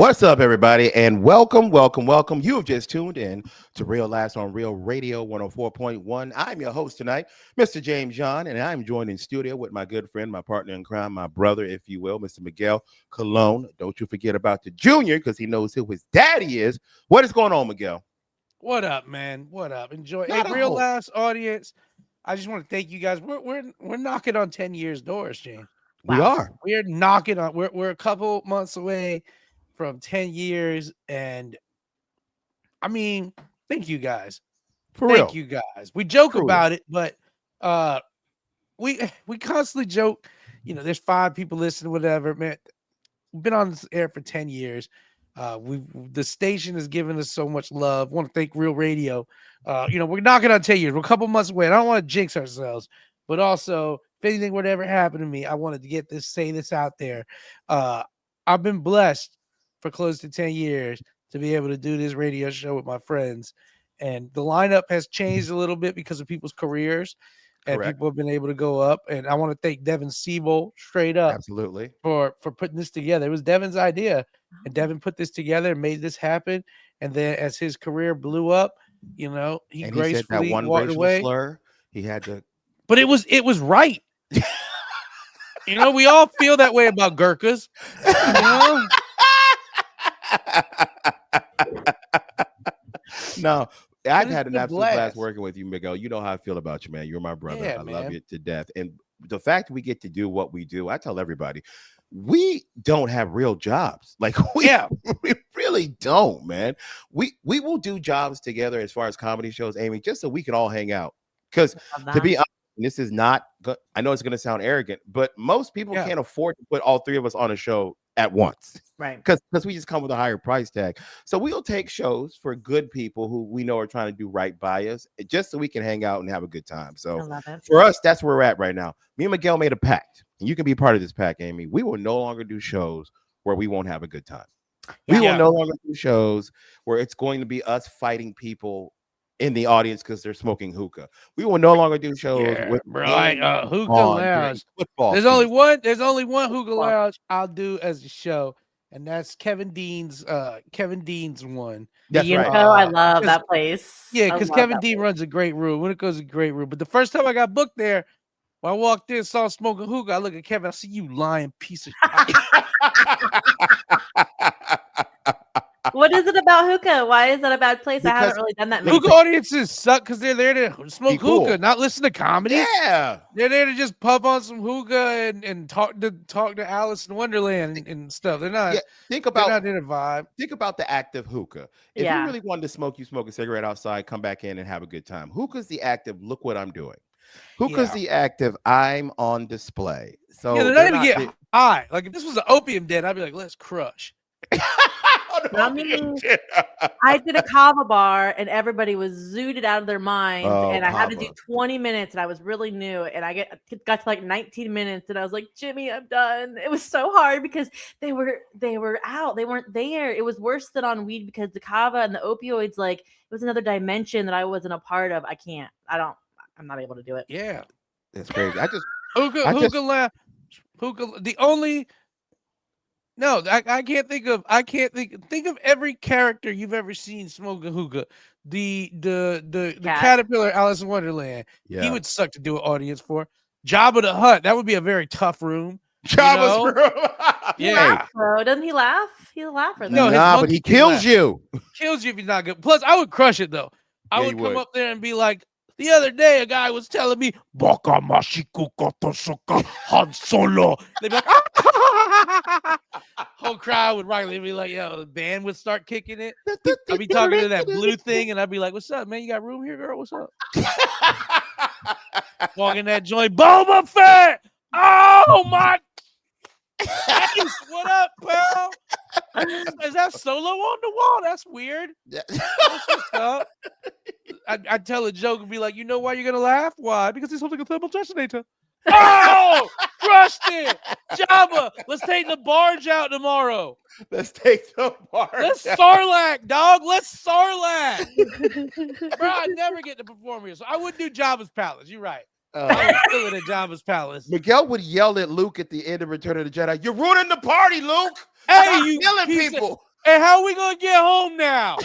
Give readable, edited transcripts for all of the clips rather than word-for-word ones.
What's up, everybody, and welcome. You have just tuned in to Real Last on Real Radio 104.1. I'm your host tonight, Mr. James John, and I'm joined in studio with my good friend, my partner in crime, my brother, if you will, Mr. Miguel Cologne. Don't you forget about the junior, because he knows who his daddy is. What is going on, Miguel? What up, man? What up? Enjoy. Hey, Not a real whole. last audience. I just want to thank you guys. We're knocking on 10 years doors, James. We Wow. are. We're knocking on. We're a couple months away from 10 years, and I mean, thank you guys. For Thank real. you guys. We joke Truly. about it, but uh, we constantly joke. There's 5 people listening, whatever. Man, we've been on this air for 10 years. The station has given us so much love. Want to thank Real Radio. We're knocking on 10 years. We're a couple months away. I don't want to jinx ourselves, but also if anything would ever happen to me, I wanted to say this out there. I've been blessed for close to 10 years to be able to do this radio show with my friends. And the lineup has changed a little bit because of people's careers, and Correct. people have been able to go up. And I want to thank Devin Siebel straight up Absolutely. for putting this together. It was Devin's idea, and Devin put this together and made this happen. And then as his career blew up, he And he said that gracefully one walked racial away. slur. He had to. But it was right. We all feel that way about Gurkhas. No, I've it's had an been a absolute blast blast. working with you, Miguel. You know how I feel about you, man. You're my brother. Yeah, I love man. you to death. And the fact we get to do what we do, I tell everybody, we don't have real jobs. Like Yeah. we really don't, man. We will do jobs together as far as comedy shows, Aimee, just so we can all hang out. Because Love to be that. honest, and this is not good. I know it's going to sound arrogant, but most people Yeah. can't afford to put all three of us on a show at once Right. because we just come with a higher price tag. So we'll take shows for good people who we know are trying to do right by us, just so we can hang out and have a good time. I So love it. for us, that's where we're at right now. Me and Miguel made a pact, and you can be part of this pact, Aimee. We will no longer do shows where we won't have a good time. We Yeah. will Yeah. no longer do shows where it's going to be us fighting people in the audience because they're smoking hookah. We will no longer do shows Yeah, with bro. games Hookah on during Lounge. football There's season. only one Hookah Well, Lounge I'll do as a show, and that's Kevin Dean's one. the That's right. Unico, I love Because that place. Yeah, I because love Kevin that Dean place. runs a great room. When it goes a great room. But the first time I got booked there, when I walked in, saw him smoking hookah, I look at Kevin, I see you lying piece of What is it about hookah? Why is that a bad place? I haven't Because really done that many hookah places. audiences suck because they're there to be smoke cool. hookah, not listen to comedy. Yeah. They're there to just puff on some hookah and talk to Alice in Wonderland and stuff. They're not Yeah. Think they're about not in a vibe. think about the act of hookah. If you Yeah. really wanted to smoke, you smoke a cigarette outside, come back in and have a good time. Hookah's the active, look what I'm doing. Hookah's Yeah. the active, I'm on display. Yeah, So they're not even get high. Like if this was an opium den, I'd be like, let's crush. I mean, I did a kava bar and everybody was zooted out of their minds, Oh, and I had to do kava. 20 minutes, and I was really new, and I got to like 19 minutes, and I was like, Jimmy, I'm done. It was so hard because they were out, they weren't there. It was worse than on weed because the kava and the opioids, like it was another dimension that I wasn't a part of. I'm not able to do it. Yeah. That's crazy. Hookah lounge. The only No, I can't think of every character you've ever seen smoke a hookah. The Cat. caterpillar Alice in Wonderland. Yeah. He would suck to do an audience for. Jabba the Hutt. That would be a very tough room. Jabba's know? room. He Yeah. laughs, though. Doesn't he laugh? He'll laugh for that. No, his Nah, but monkey he can kills laugh. you. Kills you if he's not good. Plus, I would crush it though. I Yeah, would you come would. up there and be like, the other day, a guy was telling me, "Baka Mashiko Kotosuka Han Solo." They'd be like, whole crowd would rightly be like, yo, the band would start kicking it. I'd be talking to that blue thing, and I'd be like, what's up, man? You got room here, girl? What's up? Walking that joint, Boba Fett! Oh, my. Nice. What up, pal? Is that Solo on the wall? That's weird. That's what's up. I'd tell a joke and be like, you know why you're going to laugh? Why? Because he's holding a thermal detonator. Oh, crushed it. Jabba, let's take the barge out tomorrow. Let's take the barge. Let's Sarlacc, dog. Let's Sarlacc. Bro, I never get to perform here, so I wouldn't do Jabba's Palace. You're right. I would kill it at Jabba's Palace. Miguel would yell at Luke at the end of Return of the Jedi, "You're ruining the party, Luke! Hey, Stop you killing piece people!" Hey, how are we gonna get home now?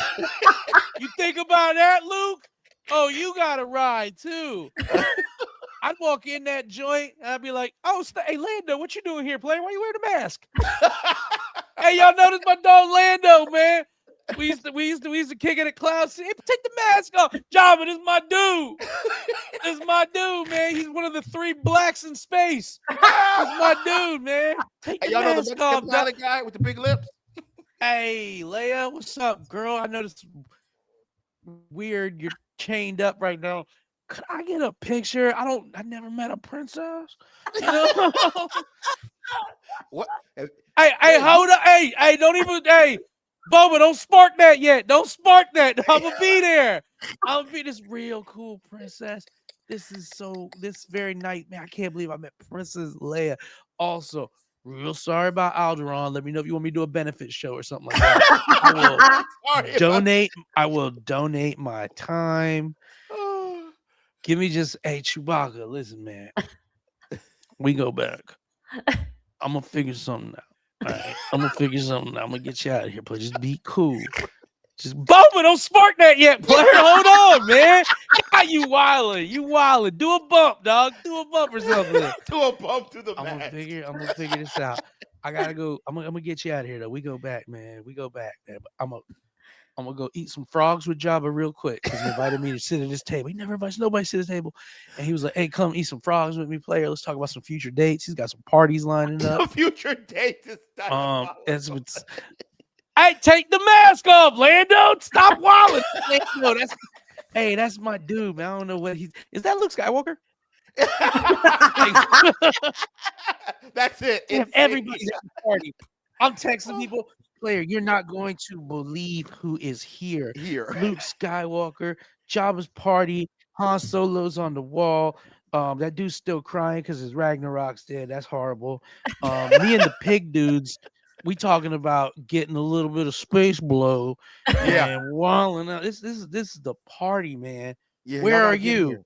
You think about that, Luke? Oh, you got a ride too. I'd walk in that joint and I'd be like, "Oh, hey Lando, what you doing here, player? Why you wearing a mask?" Hey, y'all notice my dog Lando, man? We used to kick it at Cloud City. Hey, take the mask off, Jabba. This is my dude. This is my dude, man. He's one of the 3 blacks in space. This is my dude, man. Take Hey, the y'all know the mask Mexican off, pilot guy with the big lips? Hey, Leia, what's up, girl? I noticed weird. You're chained up right now. Could I get a picture? I never met a princess. You know? What? Hey, hold up. Hey, don't even. Hey, Boba, don't spark that yet. Don't spark that. I'm gonna be there. I'm gonna be this real cool princess. This very night, man. I can't believe I met Princess Leia. Also, real sorry about Alderaan. Let me know if you want me to do a benefit show or something like that. I will donate my time. Give me just, hey, Chewbacca, listen, man. We go back. I'm gonna figure something out. All right, I'm gonna figure something out. I'm gonna get you out of here, but just be cool. Just Boba, don't spark that yet, player. Hold on, man. God, you wildin'. You wildin'. Do a bump, dog. Do a bump or something. Do a bump to the I'm mask. gonna figure this out. I gotta go. I'm gonna get you out of here though. We go back, man. We go back, man. But I'm gonna go eat some frogs with Jabba real quick because he invited me to sit at his table. He never invites nobody to sit at his table. And he was like, "Hey, come eat some frogs with me, player. Let's talk about some future dates." He's got some parties lining up. Future dates is Hey, take the mask off, Lando. Stop wilding. Lando, that's my dude, man. I don't know what is that Luke Skywalker? That's it. Damn, everybody's at the party. I'm texting people, player, you're not going to believe who is here. Luke Skywalker, Jabba's party, Han Solo's on the wall. That dude's still crying because his Ragnarok's dead. That's horrible. Me and the pig dudes, we talking about getting a little bit of space blow and walling out. This is the party, man. Yeah, where are you?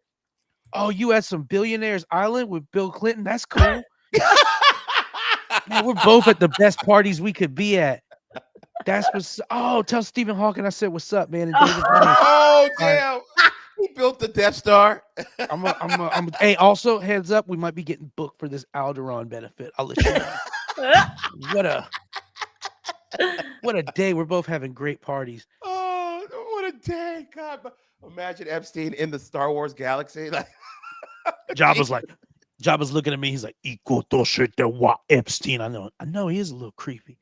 Oh, you at some billionaires island with Bill Clinton? That's cool. Man, we're both at the best parties we could be at. That's what's. Oh, tell Stephen Hawking I said what's up, man. And David oh damn! He built the Death Star. Hey, also heads up, we might be getting booked for this Alderaan benefit. I'll let you know. What a day! We're both having great parties. Oh, what a day! God, imagine Epstein in the Star Wars galaxy. Like, Jabba's looking at me. He's like, Epstein. I know he is a little creepy.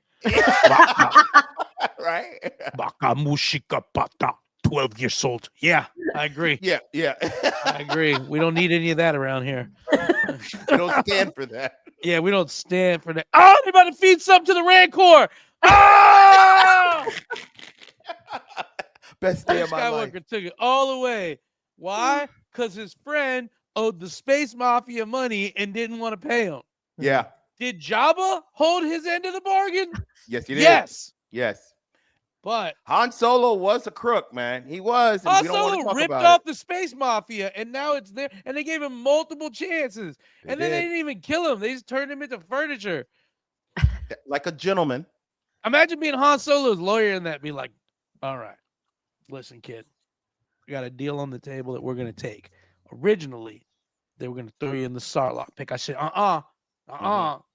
Right? Baka Mushika Pata, 12 years old. Yeah, I agree. Yeah. I agree. We don't need any of that around here. We don't stand for that. Yeah, we don't stand for that. Oh, they're about to feed something to the Rancor. Oh! Best day of my life. Skywalker took it all away. Why? Because his friend owed the Space Mafia money and didn't want to pay him. Yeah. Did Jabba hold his end of the bargain? Yes, he did. Yes. But Han Solo was a crook, man. He was. Han Solo ripped off the Space Mafia, and now it's there. And they gave him multiple chances. Then they didn't even kill him. They just turned him into furniture. Like a gentleman. Imagine being Han Solo's lawyer and that be like, all right, listen, kid, we got a deal on the table that we're going to take. Originally, they were going to throw you in the Sarlacc pit. I said, not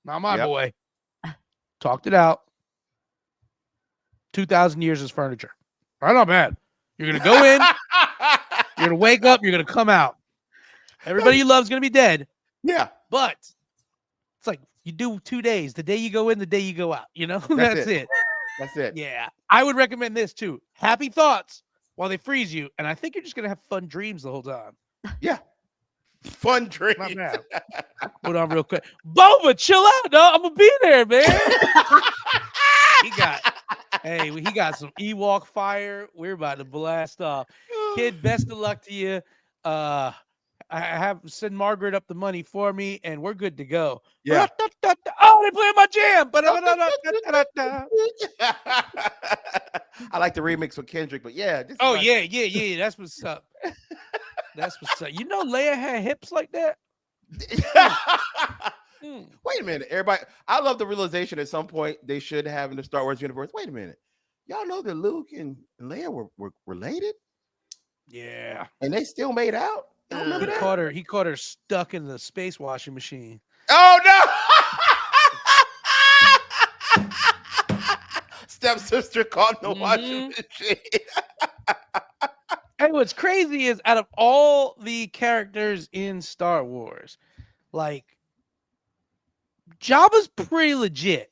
my boy. Talked it out. 2,000 years as furniture. All right, not bad. You're going to go in. You're going to wake up. You're going to come out. Everybody you love is going to be dead. Yeah. But it's like you do 2 days. The day you go in, the day you go out. You know, that's it. That's it. Yeah. I would recommend this too. Happy thoughts while they freeze you. And I think you're just going to have fun dreams the whole time. Yeah. Fun dreams. Not bad. Hold on real quick. Boba, chill out, dog. I'm going to be there, man. He got some Ewok fire. We're about to blast off. Kid, best of luck to you. I have send Margaret up the money for me, and we're good to go. Yeah. Oh, they playing my jam. I like the remix with Kendrick, but yeah. Yeah. That's what's up. That's what's up. You know, Leia had hips like that. Wait a minute, everybody. I love the realization at some point they should have in the Star Wars universe. Wait a minute. Y'all know that Luke and Leia were related, Yeah. and they still made out. Y'all remember He that? caught her. He caught her stuck in the space washing machine. Oh no! Stepsister caught in the washing Mhm. machine. And what's crazy is out of all the characters in Star Wars, like Jabba's pretty legit.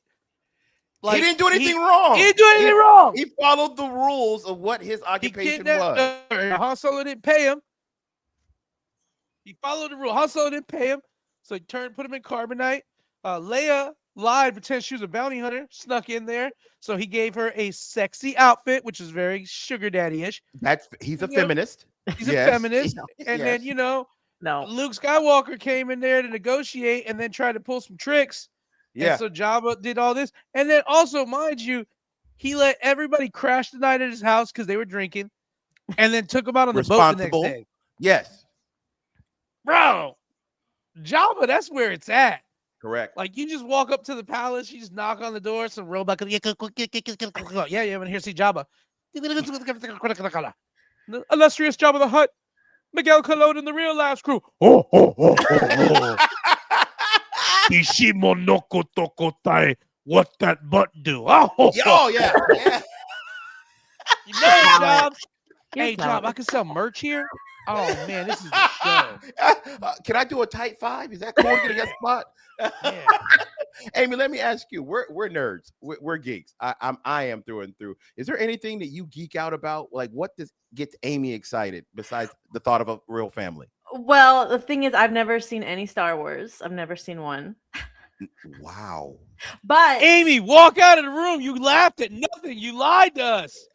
He Like didn't do anything he wrong. didn't do anything wrong. He followed the rules of what his He occupation kidnapped was. Han Solo didn't pay him. He followed the rule. Han Solo didn't pay him, so he put him in carbonite. Leia lied, pretend she was a bounty hunter, snuck in there, so he gave her a sexy outfit, which is very sugar daddy-ish. He's a You know, feminist. he's a Yes. feminist, No. and Yes. then No. Luke Skywalker came in there to negotiate, and then tried to pull some tricks, and Yeah. so Jabba did all this, and then also, mind you, he let everybody crash the night at his house because they were drinking, and then took them out on the boat the next Responsible. day. Yes. Bro, Jabba, that's where it's at. Correct. Like you just walk up to the palace, you just knock on the door, some robot. Yeah, I'm here to see Jabba. The illustrious Jabba the Hutt, Miguel Colon and the real last crew. Oh, oh, oh, oh, oh. Bishimonoko tokotai. What that butt do? Oh, oh, Oh yeah. Yeah. You know it, Talent. Job. You're Hey, Job, I talented. can sell merch here. Oh man, this is the show. Can I do a tight five? Is that cool to get a spot? Yeah. Aimee, let me ask you. We're nerds. We're geeks. I am through and through. Is there anything that you geek out about? Like, what gets Aimee excited besides the thought of a real family? Well, the thing is, I've never seen any Star Wars. I've never seen one. Wow. But Aimee, walk out of the room. You laughed at nothing. You lied to us.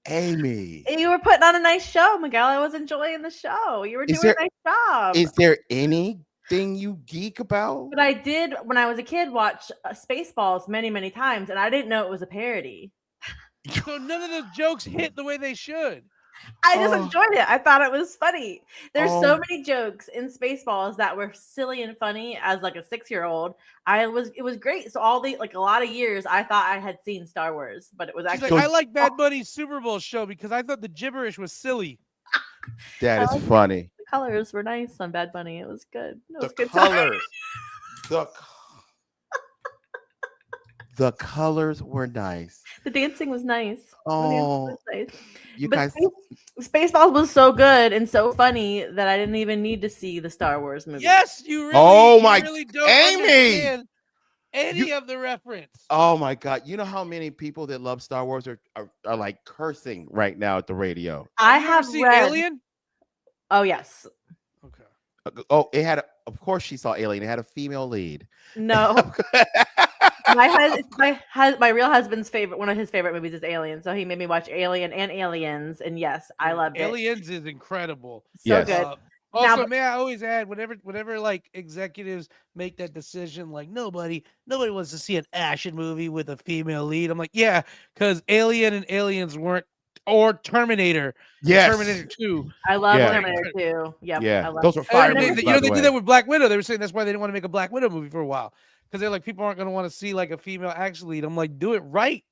Aimee, you were putting on a nice show, Miguel. I was enjoying the show. You were Is doing there- a nice job. is there anything you geek about? But I did, when I was a kid, watch Spaceballs many, many times, and I didn't know it was a parody. So none of those jokes hit the way they should. I just Oh. enjoyed it. I thought it was funny. There's Oh. so many jokes in Spaceballs that were silly and funny as like a 6-year-old. It was great. So like a lot of years I thought I had seen Star Wars, but it was She's actually like, I like Bad Bunny's Super Bowl show because I thought the gibberish was silly. That I is like funny. the colors were nice on Bad Bunny. It was good. It was The good time. colors. The colors were nice. The dancing was nice. Oh, Nice. you But guys. Spaceballs was so good and so funny that I didn't even need to see the Star Wars movie. Yes, you really, Oh you my- really don't Aimee! understand any of the reference. Oh my God! You know how many people that love Star Wars are like cursing right now at the radio? I You ever have seen read. Alien? Oh yes. Okay. Oh, of course, she saw Alien. It had a female lead. No. My real husband's favorite, one of his favorite movies is Alien, so he made me watch Alien and Aliens, and yes, I loved it. Aliens is incredible. So Yes. good. Also, Now- may I always add, whenever like executives make that decision, like nobody wants to see an action movie with a female lead. I'm like, yeah, because Alien and Aliens weren't, or Terminator, Yes. Terminator 2. I love Yeah. Terminator 2. Yep, Yeah, I love those were it. fire They, movies, you by know, the they way. did that with Black Widow. They were saying that's why they didn't want to make a Black Widow movie for a while, because they're like, people aren't going to want to see like a female action lead. I'm like, do it right.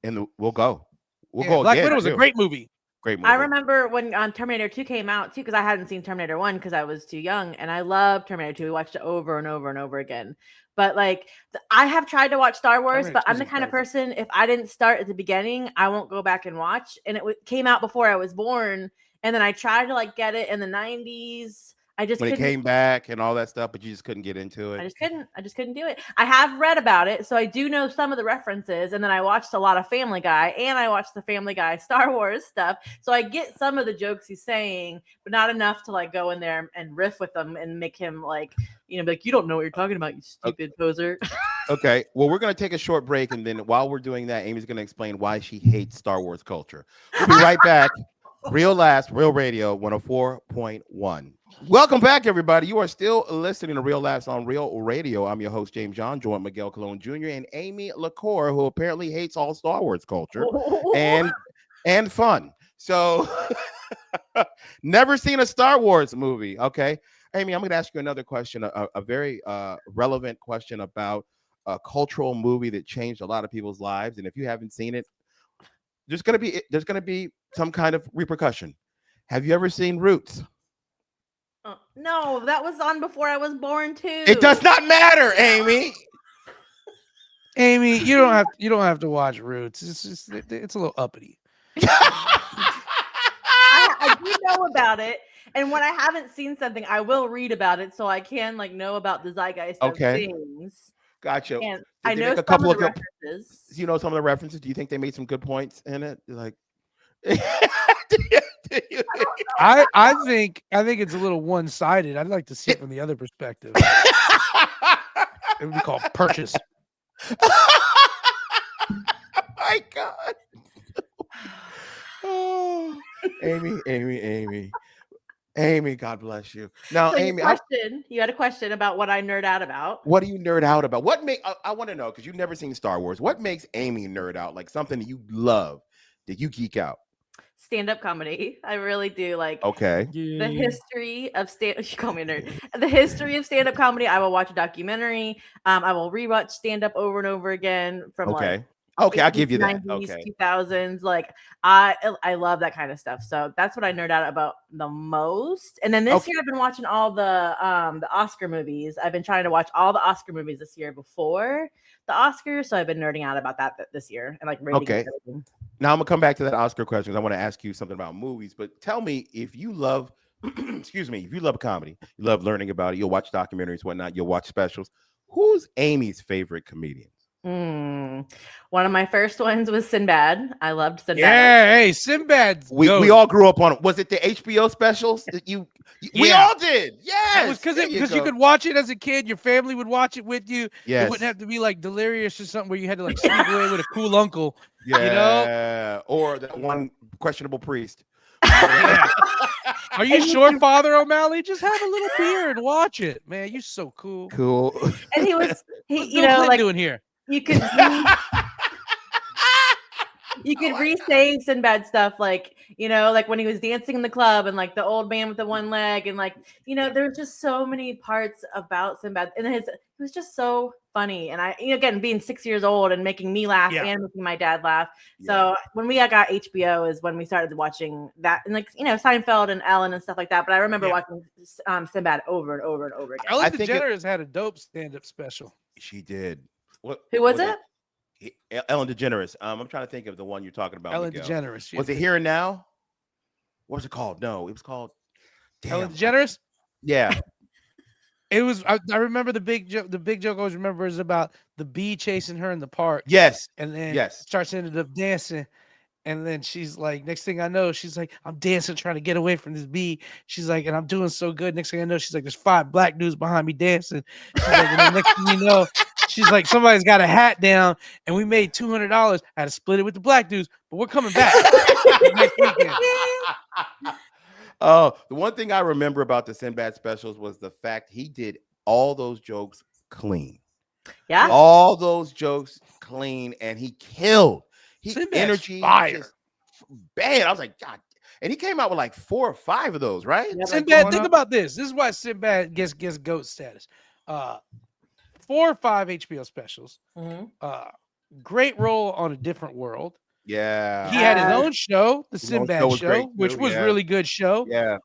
And we'll go. We'll Yeah, go Black again. Widow was a too. great movie. Great movie. I remember when Terminator 2 came out too, because I hadn't seen Terminator 1 because I was too young, and I loved Terminator 2. We watched it over and over and over again. But like, I have tried to watch Star Wars, Terminator but 2 I'm is the kind of incredible. person, if I didn't start at the beginning, I won't go back and watch. And came out before I was born, and then I tried to like get it in the 90s. I just when it couldn't. came back and all that stuff, but you just couldn't get into it. I just couldn't do it. I have read about it, so I do know some of the references, and then I watched a lot of Family Guy, and I watched the Family Guy Star Wars stuff, so I get some of the jokes he's saying, but not enough to like go in there and riff with them and make him like, be like, you don't know what you're talking about, you stupid poser. Okay, well, we're going to take a short break, and then while we're doing that, Aimee's going to explain why she hates Star Wars culture. We'll be right back. Real Last, Real Radio 104.1. Welcome back, everybody. You are still listening to Real Last on Real Radio. I'm your host, James John, joined Miguel Colon Jr. and Aimee LaCour, who apparently hates all Star Wars culture and fun. So, never seen a Star Wars movie. Okay, Aimee, I'm going to ask you another question, a very relevant question about a cultural movie that changed a lot of people's lives. And if you haven't seen it, there's gonna be some kind of repercussion. Have you ever seen Roots? No, that was on before I was born too. It does not matter, Aimee. Aimee, you don't have to watch Roots. It's just it's a little uppity. I do know about it, and when I haven't seen something, I will read about it so I can like know about the zeitgeist of Okay. things. Gotcha. And Did I they know make a some couple of of the good? references. You know some of the references. Do you think they made some good points in it? Like, I think it's a little one sided. I'd like to see it from the other perspective. It would be called Purchase. My God. Oh, Aimee, God bless you. Now, So Aimee, you had a question about what I nerd out about. what do you nerd out about? What make I want to know because you've never seen Star Wars. What makes Aimee nerd out? Like something that you love, that you geek out. Stand-up comedy. I really do like Okay. the history of you call me a nerd. The history of stand-up comedy. I will watch a documentary. I will rewatch stand-up over and over again from like Okay. Okay, I'll 80s, give you that. 90s, Okay. 2000s. Like I love that kind of stuff. So that's what I nerd out about the most. And then this year I've been watching all the Oscar movies. I've been trying to watch all the Oscar movies this year before the Oscars. So I've been nerding out about that this year and like rating everything. Now I'm gonna come back to that Oscar question. I want to ask you something about movies, but tell me if you love, excuse me, if you love comedy, you love learning about it, you'll watch documentaries, whatnot, you'll watch specials. Who's Aimee's favorite comedian? One of my first ones was Sinbad. I loved Sinbad. Yeah, hey, Sinbad. We all grew up on it. Was it the HBO specials that we all did? Yes. It was because you could watch it as a kid. Your family would watch it with you. Yes. It wouldn't have to be like Delirious or something where you had to like sneak away with a cool uncle. Yeah. You know? Or that one questionable priest. Are you sure, Father O'Malley? Just have a little beer and watch it, man. You're so cool. Cool. And What's Bill Clinton doing here? You could re-say Sinbad stuff, like, you know, like when he was dancing in the club and like the old man with the one leg, and like, you know, there's just so many parts about Sinbad, and it was just so funny. And again, being 6 years old and making me laugh and making my dad laugh. So when we got HBO is when we started watching that, and like, you know, Seinfeld and Ellen and stuff like that. But I remember watching Sinbad over and over and over again. Ellen DeGeneres had a dope stand-up special. She did. Who was it? Ellen DeGeneres. I'm trying to think of the one you're talking about. Ellen Miguel. DeGeneres. Was it Here and Now? What was it called? No, it was called Ellen DeGeneres. Yeah. It was. I remember the big joke. The big joke I always remember is about the bee chasing her in the park. Yes. And then starts ended up dancing. And then she's like, next thing I know, she's like, I'm dancing, trying to get away from this bee. She's like, and I'm doing so good. Next thing I know, she's like, there's 5 black dudes behind me dancing. She's like, and then next thing you know, she's like, somebody's got a hat down, and we made $200. I had to split it with the black dudes, but we're coming back next weekend. Oh, the one thing I remember about the Sinbad specials was the fact he did all those jokes clean. Yeah. All those jokes clean, and he killed. Energy fire. Just bad. I was like, God. And he came out with like 4 or 5 of those, right? Sinbad, think about this. This is why Sinbad gets GOAT status. 4 or 5 HBO specials. Great role on A Different World. Yeah. He had his own show, the Sinbad Show, which was really good show. Yeah.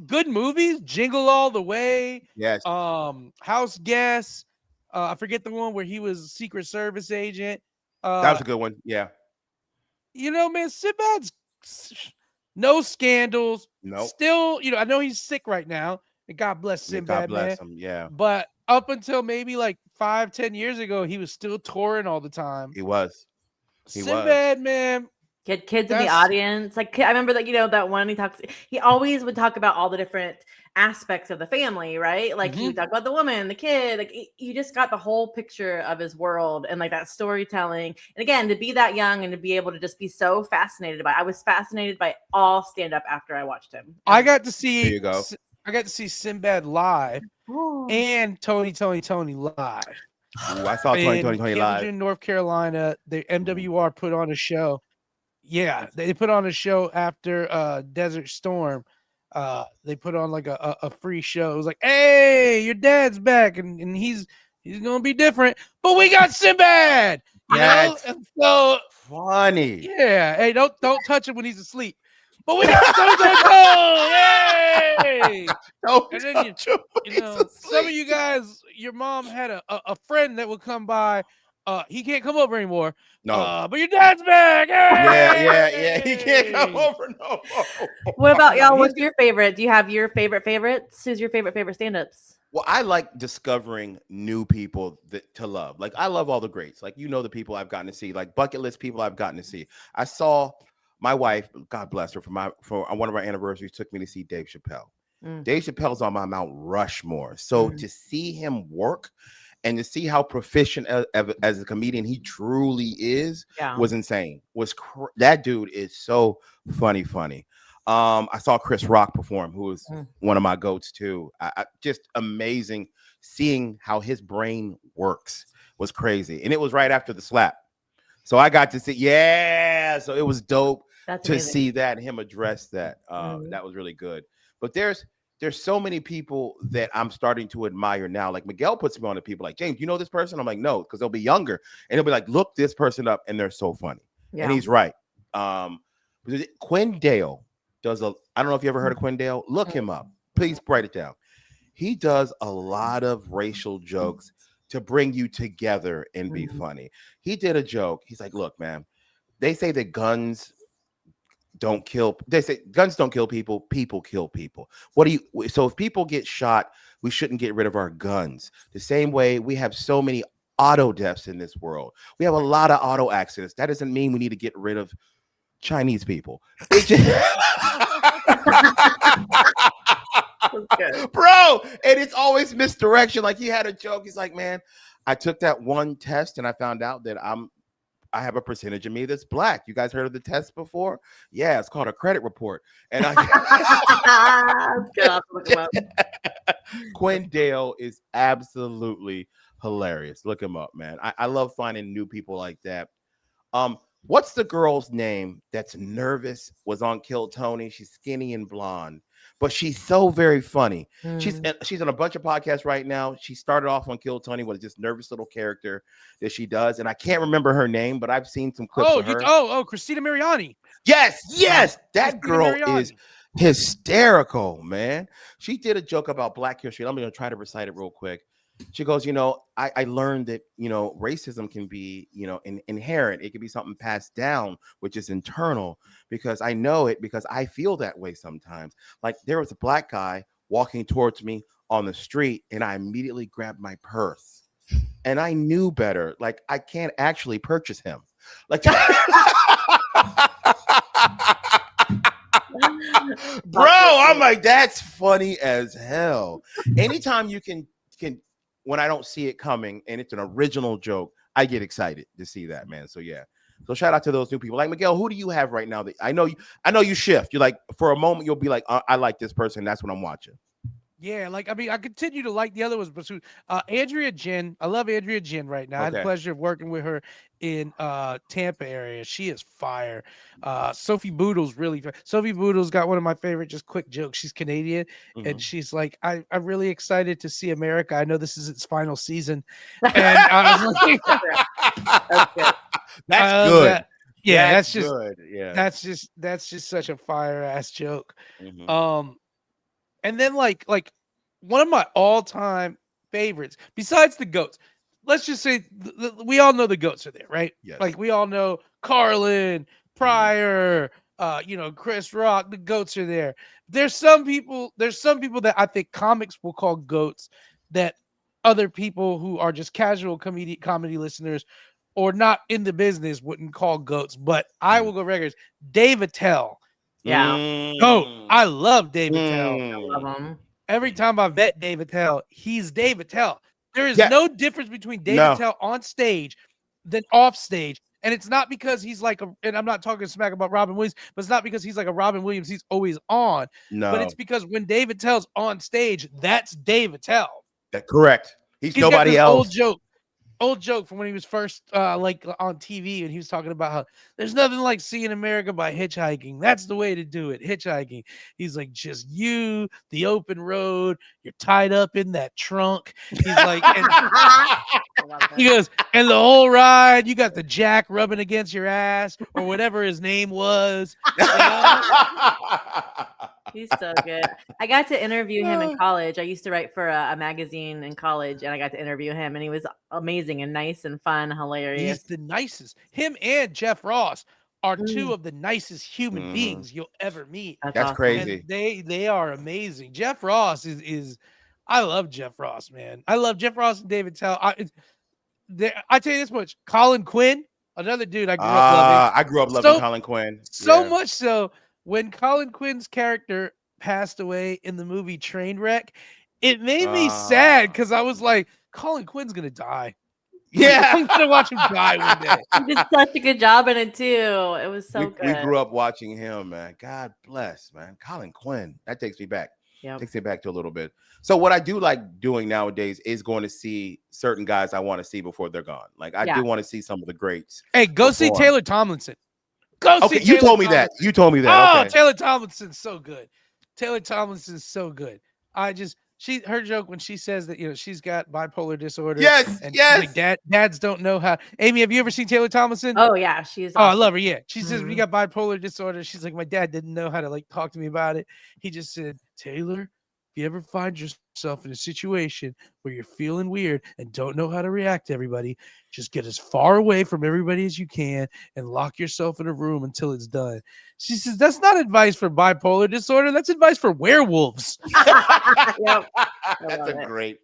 Good movies, Jingle All the Way. Yes. House Guest. I forget the one where he was a Secret Service agent. That was a good one. Yeah. You know, man, Sinbad's no scandals. Nope. Still, you know, I know he's sick right now. And God bless Sinbad, God bless man. him. Yeah. But up until maybe like 5-10 years ago, he was still touring all the time. He was. Sinbad, man. Get kids in the audience. Like, I remember that, you know, that one he always would talk about all the different aspects of the family, right? Like he would talk about the woman, the kid, like you just got the whole picture of his world and like that storytelling. And again, to be that young and to be able to just be so fascinated by it. I was fascinated by all stand-up after I watched him. I got to see, there you go. I got to see Sinbad live and Tony live. Ooh, I saw Tony live in North Carolina. The MWR put on a show. Yeah, they put on a show after Desert Storm. They put on like a free show. It was like, hey, your dad's back, and he's gonna be different. But we got Sinbad, you know. That's And so funny. yeah, hey, don't touch him when he's asleep. But when he's don't, hey, Don't and then touch him when you he's know, some of asleep. you guys, your mom had a friend that would come by. He can't come over anymore. No. But your dad's back. Yeah. He can't come Hey! over no more. What about No, y'all? he's What's your favorite? Do you have your favorite favorites? Who's your favorite stand-ups? Well, I like discovering new people to love. Like I love all the greats. Like the people I've gotten to see, like bucket list people I've gotten to see. I saw my wife, God bless her, for one of our anniversaries, took me to see Dave Chappelle. Mm, Dave Chappelle's on my Mount Rushmore. So mm, to see him work and to see how proficient as a comedian he truly is yeah. was insane. That dude is so funny. I saw Chris Rock perform, who is Mm. one of my goats too. Just amazing seeing how his brain works was crazy, and it was right after the slap, so I got to see. Yeah, so it was dope That's to amazing. see that him address that. Mhm. That was really good. But there's so many people that I'm starting to admire now. Like Miguel puts me on to people like, James, you know this person? I'm like, no, because they'll be younger and he'll be like, look this person up, and they're so funny. And Yeah. he's right. Um, Quinn Dale does I don't know if you ever heard of Quinn Dale. Look him up. Please write it down. He does a lot of racial jokes to bring you together and be Mhm. funny. He did a joke. He's like, look, man, they say that they say guns don't kill people, people kill people. So if people get shot, we shouldn't get rid of our guns. The same way we have so many auto deaths in this world. We have a lot of auto accidents. That doesn't mean we need to get rid of Chinese people. It just That's good. bro, and it's always misdirection. Like he had a joke. He's like, man, I took that one test and I found out that I have a percentage of me that's black. You guys heard of the test before? Yeah, it's called a credit report. And I That's good. I'll have to look 'em up. Quinn Dale is absolutely hilarious. Look him up, man. I love finding new people like that. What's the girl's name that's nervous, was on Kill Tony? She's skinny and blonde, but she's so very funny. Mm. She's on a bunch of podcasts right now. She started off on Kill Tony with this nervous little character that she does, and I can't remember her name, but I've seen some clips of her. Christina Mariani. Yes, that Christina girl is Mariani. hysterical, man. She did a joke about Black history. I'm gonna try to recite it real quick. She goes, I learned that, racism can be, inherent. It can be something passed down, which is internal, because I know it because I feel that way sometimes. Like there was a black guy walking towards me on the street and I immediately grabbed my purse and I knew better. Like I can't actually purchase him. Like bro, I'm like, that's funny as hell. Anytime you can when I don't see it coming and it's an original joke, I get excited to see that, man. So yeah. So shout out to those new people. Like Miguel, who do you have right now that I know you shift. You're like, for a moment, you'll be like, I like this person. That's what I'm watching. Yeah, like I mean, I continue to like the other ones, but Andrea Jen, I love Andrea Jen right now. I had the Okay. pleasure of working with her in Tampa area. She is fire. Sophie Boodle's Sophie Boodle's got one of my favorite just quick jokes. She's Canadian, and she's like, I'm really excited to see America. I know this is its final season, and I was like, That's good. That's good. that. Yeah, that's just good. Yeah. that's just such a fire ass joke. Mhm. And then like one of my all-time favorites, besides the goats, let's just say we all know the goats are there, right? Yes. Like we all know Carlin, Pryor, Chris Rock, the goats are there. There's some people that I think comics will call goats that other people who are just casual comedy listeners or not in the business wouldn't call goats, but I will go records. Dave Attell. Yeah. Goat. Mm. I love Dave Attell. Love Mm. 'em. Every time I've met Dave Attell, he's Dave Attell. There is Yeah. no difference between Dave No. Attell on stage than off stage. And it's not because he's like and I'm not talking smack about Robin Williams, but it's not because he's like a Robin Williams, he's always on. But it's No. because when Dave Attell's on stage, that's Dave Attell. Correct. He's He's got nobody this else. old old joke from when he was first like on TV, and he was talking about how there's nothing like seeing America by hitchhiking. That's the way to do it, hitchhiking. He's like, just you, the open road, you're tied up in that trunk. He's like, and he goes, and the whole ride, you got the jack rubbing against your ass or whatever his name was. You know? He's so good. I got to interview him in college. I used to write for a magazine in college, and I got to interview him, and he was amazing and nice and fun, hilarious. He's the nicest. Him and Jeff Ross are two of the nicest human beings you'll ever meet. That's awesome. crazy. And they are amazing. Jeff Ross is I love Jeff Ross, man. I love Jeff Ross and David Tell. I tell you this much: Colin Quinn, another dude I grew up loving. I grew up loving Colin Quinn. So much so when Colin Quinn's character passed away in the movie Trainwreck, it made me sad because I was like, Colin Quinn's gonna die. Yeah, I'm gonna watch him die one day. He did such a good job in it too. It was so good. We grew up watching him, man. God bless, man. Colin Quinn. That takes me back. Yep. Takes me back to a little bit. So what I do like doing nowadays is going to see certain guys I want to see before they're gone. Like I do want to see some of the greats. Hey, go see Taylor Tomlinson. Okay, you told me that. You told me that. Oh, okay. Taylor Tomlinson's so good. Taylor Tomlinson's so good. Her joke when she says that, you know, she's got bipolar disorder. Yes, and yes. Like dads don't know how. Aimee, have you ever seen Taylor Tomlinson? Oh yeah, she's. Oh, Awesome. I love her. Yeah, she says when you got bipolar disorder, she's like, my dad didn't know how to like talk to me about it. He just said, Taylor, if you ever find yourself in a situation where you're feeling weird and don't know how to react to everybody, just get as far away from everybody as you can and lock yourself in a room until it's done. She says, that's not advice for bipolar disorder. That's advice for werewolves. Yep. That's a great.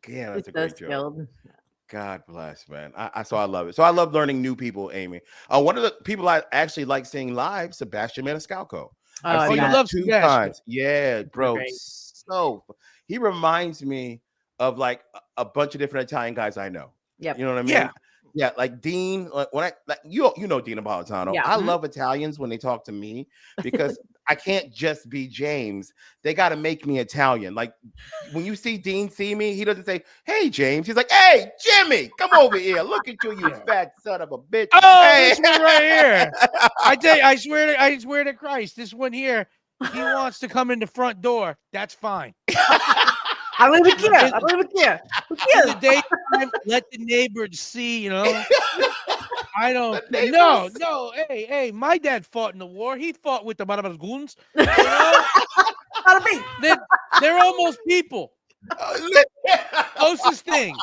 Yeah, that's a great joke. Skilled. God bless, man. So I love it. So I love learning new people, Aimee. One of the people I actually like seeing live, Sebastian Maniscalco. I've seen him love 2 Sebastian. times. Yeah, bro. Great. So he reminds me of like a bunch of different Italian guys I know. Yep. You know what I mean? Yeah. Yeah, like Dean. When I like you know Dean Napolitano. Yeah. I love Italians when they talk to me because I can't just be James. They got to make me Italian. Like when you see Dean see me, he doesn't say, "Hey James." He's like, "Hey Jimmy, come over here. Look at you, you fat son of a bitch." Oh, hey. this one right here. I tell you, I swear to Christ, this one here, he wants to come in the front door. That's fine. I don't even care. I don't even care. Who In cares? the daytime, let the neighbors see, you know. I don't. The No. Hey, my dad fought in the war. He fought with the Barbagoons. You know? Gotta be. They're almost people. Closest thing.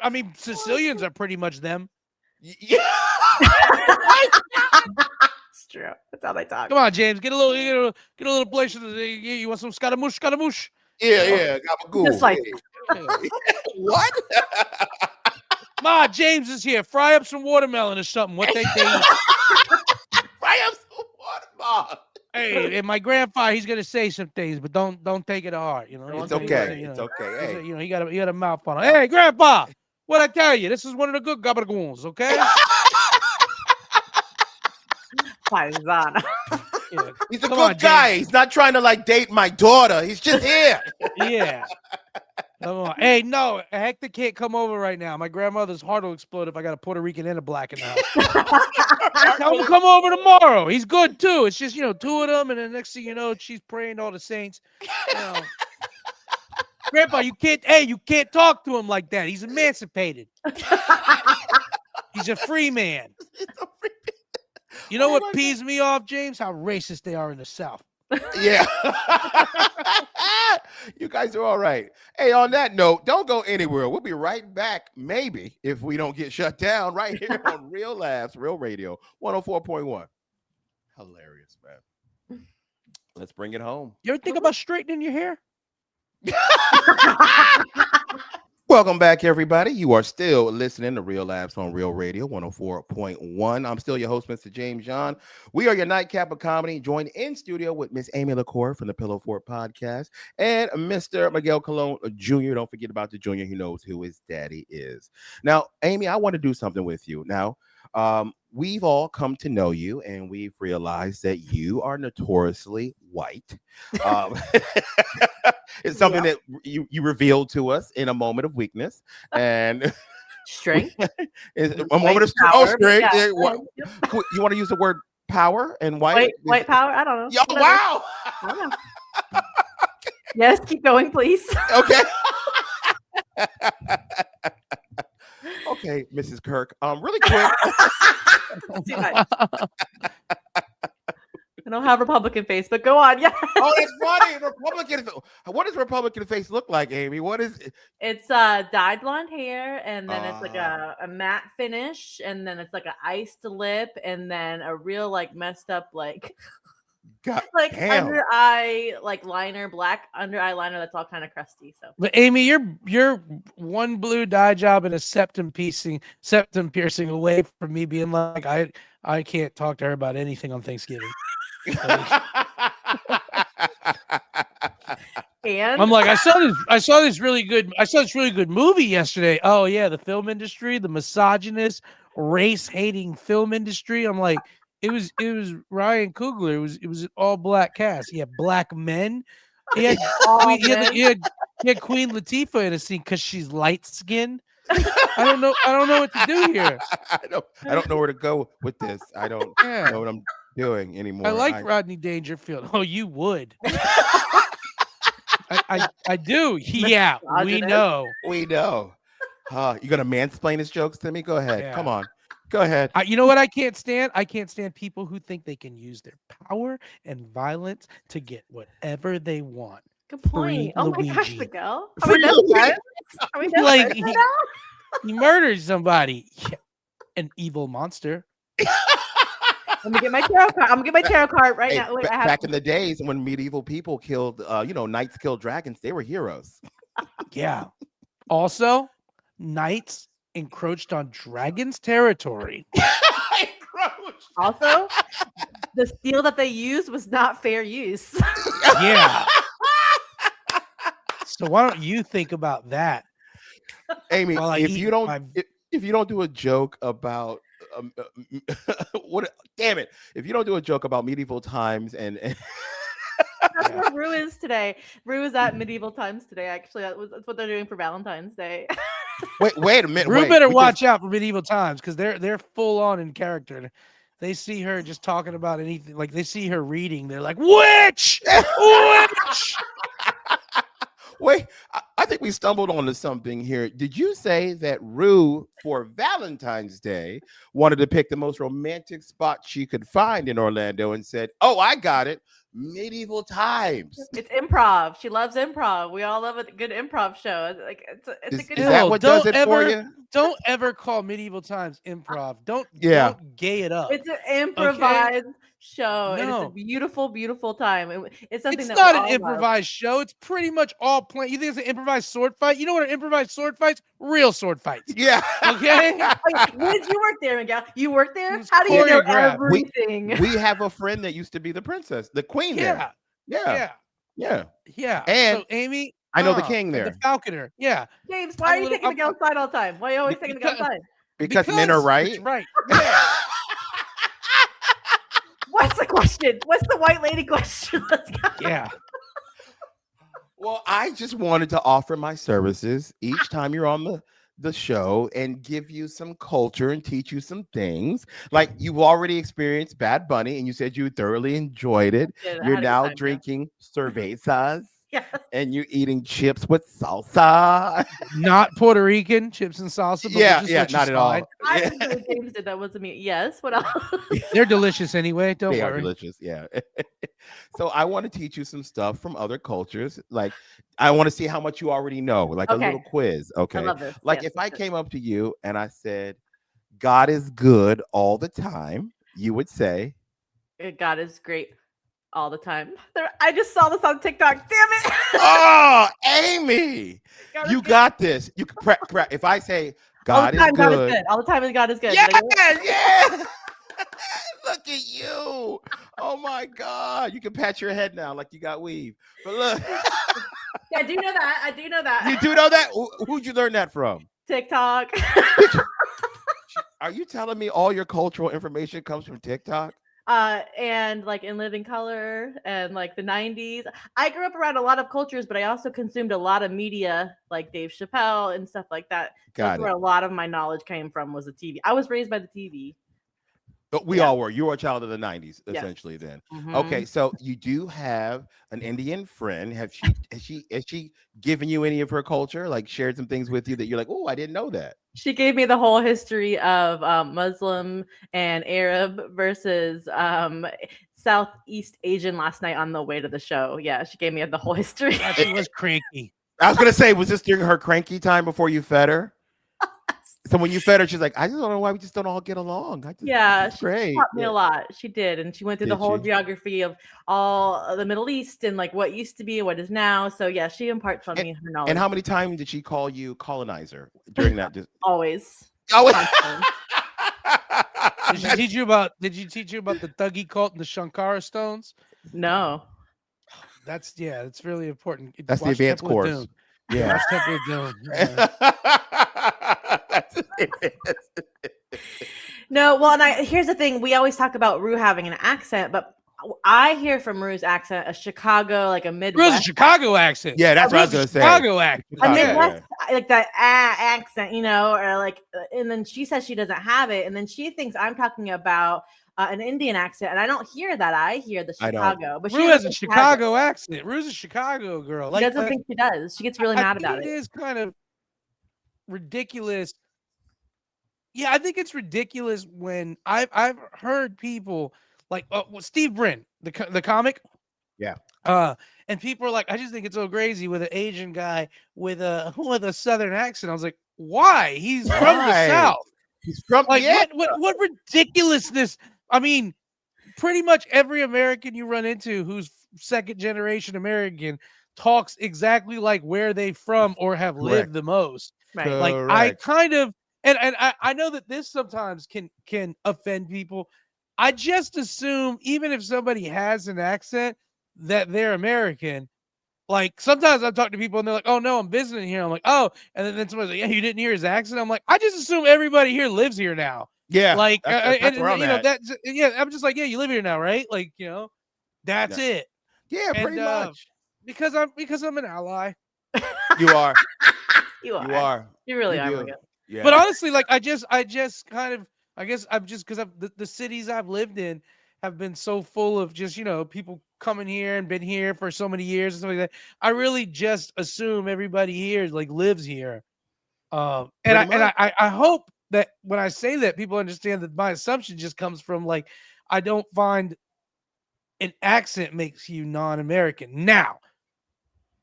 I mean, Sicilians are pretty much them. Yeah. It's true. That's how they talk. Come on, James, get a little place. You want some scaramouche? Yeah. Gabagool. Just like What? Ma, James is here. Fry up some watermelon or something. What they eat. Fry up some water, Ma. Hey, and my grandfather, he's gonna say some things, but don't take it to heart. You know, It's okay. It's okay. Hey. You know, he got a mouth on him. Hey, Grandpa, what I tell you? This is one of the good gabagoons, okay? Paisana. Yeah. He's a Come good on, guy. James. He's not trying to like date my daughter. He's just here. Yeah. Come on. Hey, no, Hector can't come over right now. My grandmother's heart will explode if I got a Puerto Rican and a black in the house. Tell him to come over tomorrow. He's good too. It's just, you know, 2 of them, and the next thing you know, she's praying to all the saints. You know. Grandpa, you can't talk to him like that. He's emancipated. He's a free man. You know what pees me off, James? How racist they are in the South. Yeah. You guys are all right. Hey, on that note, don't go anywhere. We'll be right back, maybe, if we don't get shut down, right here on Real Laughs, Real Radio, 104.1. Hilarious, man. Let's bring it home. You ever think about straightening your hair? Welcome back, everybody. You are still listening to Real Laughs on Real Radio 104.1. I'm still your host, Mr. James John. We are your nightcap of comedy, joined in studio with Miss Aimee LaCour from the Pillow Fort podcast and Mr. Miguel Colon Jr. Don't forget about the junior. He knows who his daddy is. Now, Aimee, I want to do something with you. Now, we've all come to know you, and we've realized that you are notoriously white. Um, it's something Yeah. that you revealed to us in a moment of weakness, and Strength. it's a White moment of power. But strength. yeah. Yeah, Go ahead. Yep. you want to use the word power and white? White power. I don't know. Yo, Whatever. wow. I don't know. Yes, keep going, please. Okay. Okay, Mrs. Kirk. Really quick. Too much. I don't have Republican face, but go on. Yeah. Oh, that's funny. Republican. What does Republican face look like, Aimee? What is it? It's dyed blonde hair, and then it's like Ah. a matte finish, and then it's like an iced lip, and then a real like messed up like God like damn. under eye like liner, black under eye liner that's all kind of crusty. So But Aimee, you're one blue dye job and a septum piercing away from me being like, I can't talk to her about anything on Thanksgiving. and I'm like, I saw this really good movie yesterday. Oh yeah, the film industry, the misogynist, race-hating film industry. I'm like, it was Ryan Coogler. It was an all black cast. He had black men. He had all Queen, men. he had Queen Latifah in a scene because she's light skinned. I don't know what to do here. I don't know where to go with this. I don't Yeah. know what I'm doing anymore. I like Rodney Dangerfield. Oh, you would. I do. Yeah, we Misogynist. know. We know. You gonna mansplain his jokes to me? Go ahead. Yeah. Come on. Go ahead. You know what I can't stand? I can't stand people who think they can use their power and violence to get whatever they want. Good point. Free Oh my gosh, Luigi. Miguel. Free Luigi. Are we best Like, friends right now? He murdered somebody. Yeah, an evil monster. Let me get my tarot card. I'm gonna get my tarot card right Hey, now. Wait, I have back in the days when medieval people killed, knights killed dragons, they were heroes. Yeah. Also, knights encroached on dragons' territory. also the steel that they used was not fair use. Yeah. So why don't you think about that? Aimee, While I if eat you don't my- if you don't do a joke about what damn it, if you don't do a joke about medieval times and That's where Rue is today. Rue is at medieval times today. Actually, that's what they're doing for Valentine's Day. wait a minute. Rue wait, better because- watch out for medieval times because they're full on in character. They see her just talking about anything, like they see her reading, they're like, witch! Witch! Wait, I think we stumbled onto something here. Did you say that Rue, for Valentine's Day, wanted to pick the most romantic spot she could find in Orlando and said, "Oh, I got it, medieval times." It's improv. She loves improv. We all love a good improv show. Like it's a good Is that show. what Don't does it for you? Don't ever call medieval times improv. Don't gay it up. It's an improvised show, and it's No. a beautiful, beautiful time. It's something It's that not we an all love. improvised show. It's pretty much all planned. You think it's an improvised sword fight? You know what an improvised sword fights? Real sword fights. Yeah. Okay. Wait, when did you work there, Miguel? You worked there? It's How do you know choreographed. everything? We have a friend that used to be the princess, the queen there. Yeah. Yeah. And And so Aimee, I know the king and there. the falconer. Yeah. James, why are you taking I'm- Miguel's side all the time? Why are you always taking Miguel's because- side? Because men are right. it's right. Yeah. What's the question? What's the white lady question? Let's go. Yeah. Well, I just wanted to offer my services each time you're on the show and give you some culture and teach you some things. Like you've already experienced Bad Bunny and you said you thoroughly enjoyed it. I had a You're good now time, yeah. drinking cervezas Yeah. and you're eating chips with salsa. Not Puerto Rican chips and salsa. But Yeah, we'll just yeah, let you not at all. slide. I Yeah. didn't know James did that. Wasn't me. Yes. What else? They're delicious anyway. Don't They are worry. delicious. Yeah. So I want to teach you some stuff from other cultures. Like I want to see how much you already know, like a Okay. little quiz. Okay. I love this. Like Yes, if I let's do it. came up to you and I said, God is good all the time, you would say, God is great all the time. I just saw this on TikTok. Damn it. "Oh, Aimee, God is you good. got this. You can prep. If I say all God the is time. God is good, good. All the time. God is good. yeah, Did I get it? yeah. Look at you. Oh my God. You can pat your head now like you got weave. But look, Yeah, I do know that. I do know that. you do know that? Who'd you learn that from? TikTok. Are you telling me all your cultural information comes from TikTok? And like In Living Color and like the 90s. I grew up around a lot of cultures, but I also consumed a lot of media like Dave Chappelle and stuff like that. So that's Got where it. a lot of my knowledge came from, was the TV. I was raised by the TV. But we Yeah. all were. You were a child of the 90s, Yes. essentially then. Hmm. Okay, so you do have an Indian friend. Has she given you any of her culture? Like shared some things with you that you're like, oh, I didn't know that. She gave me the whole history of Muslim and Arab versus Southeast Asian last night on the way to the show. Yeah, she gave me the whole history. God, she was cranky. I was gonna say, was this during her cranky time before you fed her? So when you fed her, she's like, I just don't know why we just don't all get along. Yeah, This is she great. taught me Yeah. a lot. She did, and she went through the Did whole she? geography of all of the Middle East and like what used to be and what is now. So yeah, she imparts on And, me her and knowledge how many times did she call you colonizer during that? always. Oh, Constantly. Did she teach you about the Thuggee cult and the Shankara stones? No. That's it's really important. that's the Watch advanced Temple of course. Doom. Yeah. Watch Temple of Doom. Yeah. That's it. No, well, and here's the thing: we always talk about Rue having an accent, but I hear from Rue's accent a Chicago, like a Rue's a Midwest, Chicago accent. Yeah, that's what I was Rue's a gonna say. Chicago accent. a Chicago, Yeah. Midwest, like that accent, or like, and then she says she doesn't have it, and then she thinks I'm talking about an Indian accent, and I don't hear that. I hear the I don't. Chicago, but she Rue doesn't has a think she has it. Chicago accent. Rue's a Chicago girl. She doesn't think she does. She gets really mad about it it. is kind of ridiculous. Yeah, I think it's ridiculous when I've heard people like Steve Brin, the comic. Yeah. And people are like, I just think it's so crazy with an Asian guy with a Southern accent. I was like, why? He's from the Right. South. He's from Like yeah. what ridiculousness? I mean, pretty much every American you run into who's second generation American talks exactly like where they from or have Correct. lived the most. Right. Like I Correct. kind of and I know that this sometimes can offend people. I just assume even if somebody has an accent that they're American. Like sometimes I talk to people and they're like, "Oh no, I'm visiting here." I'm like, "Oh," and then somebody's like, "Yeah, you didn't hear his accent." I'm like, "I just assume everybody here lives here now." Yeah. Like, That's where I'm at. that's I'm just like, "Yeah, you live here now, right?" Like, that's Yeah. it. Yeah, And pretty much. because I'm an ally. You are. You are. You are. You really You are, do. Miguel. Yeah. But honestly, like I just kind of I guess I'm just because the cities I've lived in have been so full of just people coming here and been here for so many years and stuff like that. I really just assume everybody here like lives here. And Pretty much. I hope that when I say that people understand that my assumption just comes from like I don't find an accent makes you non-American. Now,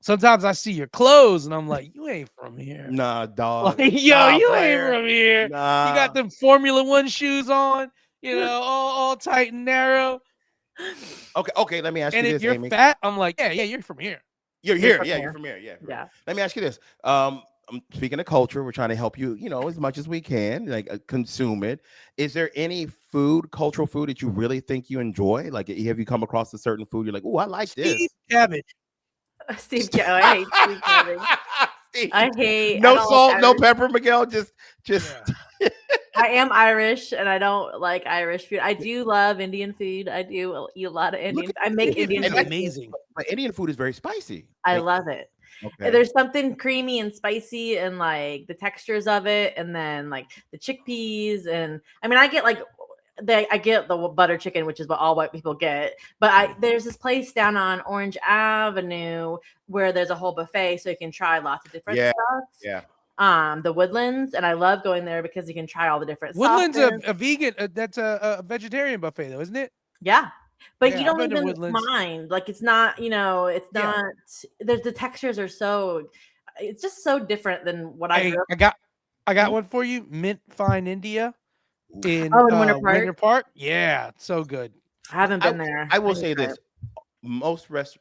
sometimes I see your clothes and I'm like, you ain't from here. Nah, dog. Like, yo, Nah, you player. ain't from here. Nah. You got them Formula One shoes on, all tight and narrow. Okay. Let me ask And you if this, you're Aimee. fat, I'm like, yeah, you're from here. You're You're here. from Yeah, here. you're from here. Yeah. Yeah. Let me ask you this. Speaking of culture, we're trying to help you, as much as we can, like consume it. Is there any cultural food that you really think you enjoy? Like, have you come across a certain food you're like, oh, I like this? Steve cabbage. Steve, I hate Steve Cabbage. Steve, I hate. no I don't salt, like no Irish. pepper, Miguel. Just. Yeah. I am Irish, and I don't like Irish food. I do love Indian food. I do eat a lot of Indian. Look I make Indian It's food. amazing. But Indian food is very spicy. I love it. Okay. There's something creamy and spicy, and like the textures of it, and then like the chickpeas, and I mean, I get like I get the butter chicken, which is what all white people get. But there's this place down on Orange Avenue where there's a whole buffet, so you can try lots of different stuff. Yeah. The Woodlands, and I love going there because you can try all the different Woodlands sauces. a vegan. That's a vegetarian buffet though, isn't it? Yeah. But Yeah, you don't I've been to even Woodlands. mind. Like it's not, it's Yeah. not there's the textures are it's just so different than what I Hey, grew up. I got one for you. Mint Fine India in Oh, in Winter Park? Winter Park. Yeah, it's so good. I haven't been there. I will need to say try this: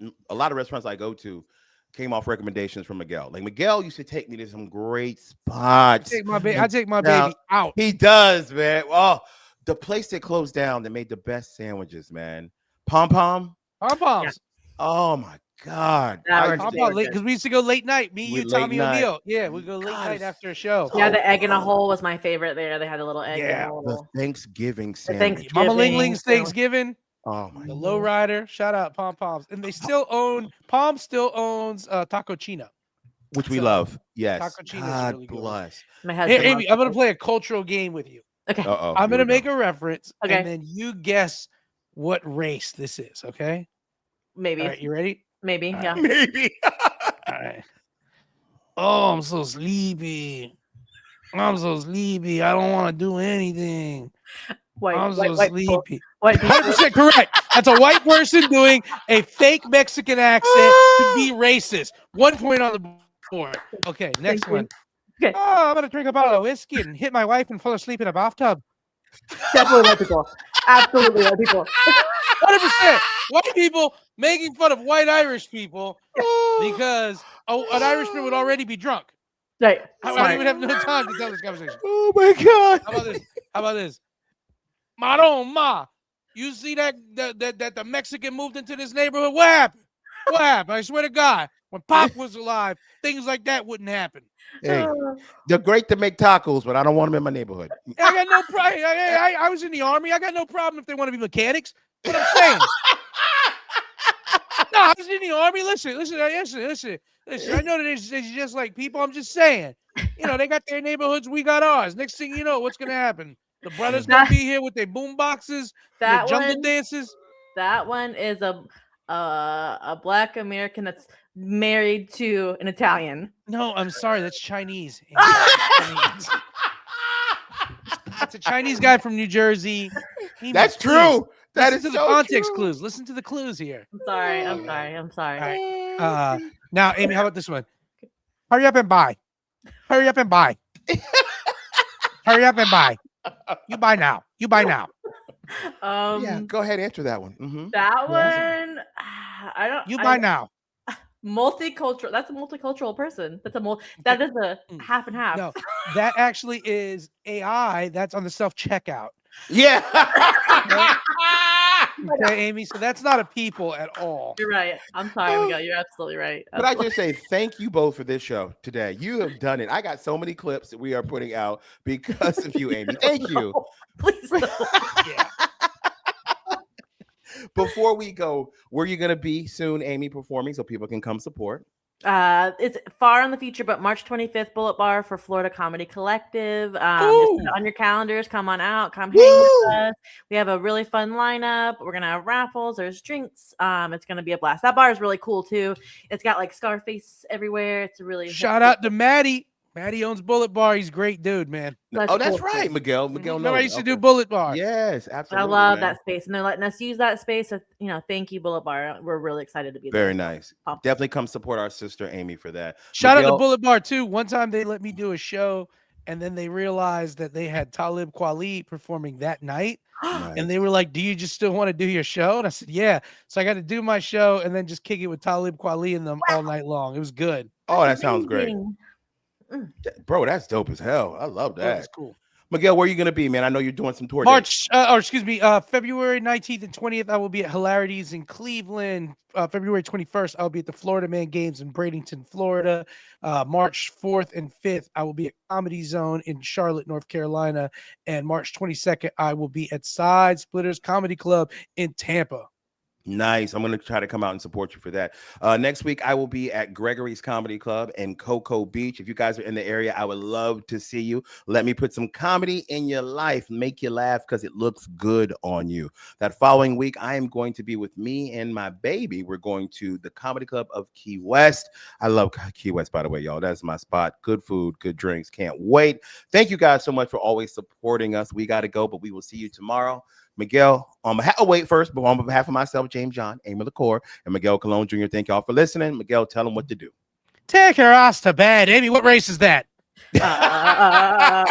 it. a lot of restaurants I go to came off recommendations from Miguel. Like Miguel used to take me to some great spots. I take my Now, baby out. He does, man. Oh, the place that closed down that made the best sandwiches, man. Pom Pom. Pom poms. Oh my God. That I were used How to- about late? Because we used to go late night. Me, We you, late Tommy night. O'Neill. Yeah, we go late God, night it's after a show. Yeah, so the egg in a good. hole was my favorite there. They had a little egg in Yeah. a The hole. Thanksgiving The sandwich. Mama Ling Thanksgiving Ling's sandwich. Thanksgiving. Oh my The Mhm. Lowrider. Shout out Pom Poms. And they still own, Palm still owns Taco Chino. which we So, love. Yes. Taco Chino's a God really good one. bless. My Hey, husband. Amy, loves I'm going to it. play a cultural game with you. Okay. Uh-oh. I'm here going to we make go. a reference, Okay. and then you guess what race this is, okay? Maybe. All right, you ready? Maybe. All Yeah. right. Maybe. All right. Oh, I'm so sleepy. I'm so sleepy. I don't want to do anything. I'm so White people. sleepy. White people. 100% correct. That's a white person doing a fake Mexican accent to be racist. 1 point on the board. Okay, next Thank you. one. Okay. Oh, I'm gonna drink a bottle of whiskey and hit my wife and fall asleep in a bathtub. Definitely white people. Absolutely white people. 100% white people making fun of white Irish people because an Irishman would already be drunk. Right. I Smart. would have no time to tell this conversation. Oh my God. How about this? How about this? Maron Ma, you see that the Mexican moved into this neighborhood? What happened? What happened? I swear to God, when Pop was alive, things like that wouldn't happen. Hey, they're great to make tacos, but I don't want them in my neighborhood. I got no problem. I was in the army. I got no problem if they want to be mechanics. What I'm saying. No, I was in the army. Listen. I know that it's just like people. I'm just saying. You know, they got their neighborhoods. We got ours. Next thing you know, what's gonna happen? The brothers gonna be here with their boom boxes, and their That jungle one. dances. That one is a Black American that's married to an Italian. No, I'm sorry. That's Chinese. That's a Chinese guy from New Jersey. That's true. That Listen is to the so context true. clues. Listen to the clues here. I'm sorry. I'm Okay. sorry. I'm sorry. All right. Now, Amy, how about this one? Hurry up and buy. Hurry up and buy. Hurry up and buy. You buy now. You buy now. Yeah, go ahead, answer that one. That Yeah. one, I don't. You buy now. Multicultural. That's a multicultural person. That is a half and half. No, that actually is AI. That's on the self checkout. Yeah. Okay, Amy. So that's not a people at all. You're right. I'm sorry, Miguel. You're absolutely right. Could I just say thank you both for this show today? You have done it. I got so many clips that we are putting out because of you, Amy. Thank you. Please don't. Yeah. Before we go, where are you going to be soon, Amy, performing so people can come support? It's far in the future, but March 25th, Bullet Bar for Florida Comedy Collective. Just put it on your calendars. Come on out. Come hang with us. We have a really fun lineup. We're gonna have raffles. There's drinks. It's gonna be a blast. That bar is really cool too. It's got like Scarface everywhere. It's a really Shout out to Maddie. Maddie owns Bullet Bar. He's a great dude, man. Oh, that's right, Miguel. Miguel Remember I knows. used to do Bullet Bar. Yes, I absolutely. love man. that space, and they're letting us use that space. So, thank you, Bullet Bar. We're really excited to be there. Very nice. Pumped. Definitely come support our sister Amy for that. Shout out Miguel- to Bullet Bar too. One time they let me do a show, and then they realized that they had Talib Kweli performing that night. Nice. And they were like, "Do you just still want to do your show?" And I said, "Yeah." So I got to do my show and then just kick it with Talib Kweli and them all night long. It was good. Oh, that sounds great. Amazing. Bro, that's dope as hell. I love That that. was cool. Miguel, where are you going to be, man? I know you're doing some tour dates. February 19th and 20th, I will be at Hilarities in Cleveland. February 21st, I'll be at the Florida Man Games in Bradenton, Florida. March 4th and 5th, I will be at Comedy Zone in Charlotte, North Carolina. And March 22nd, I will be at Side Splitters Comedy Club in Tampa. Nice. I'm going to try to come out and support you for that. Next week, I will be at Gregory's Comedy Club in Cocoa Beach. If you guys are in the area, I would love to see you. Let me put some comedy in your life, make you laugh because it looks good on you. That following week, I am going to be with me and my baby. We're going to the Comedy Club of Key West. I love Key West, by the way, y'all. That's my spot. Good food, good drinks. Can't wait. Thank you guys so much for always supporting us. We got to go, but we will see you tomorrow. Miguel, on behalf of myself, James John, Aimee LaCour, and Miguel Colon Jr., thank y'all for listening. Miguel, tell them what to do. Take your ass to bed. Amy, what race is that?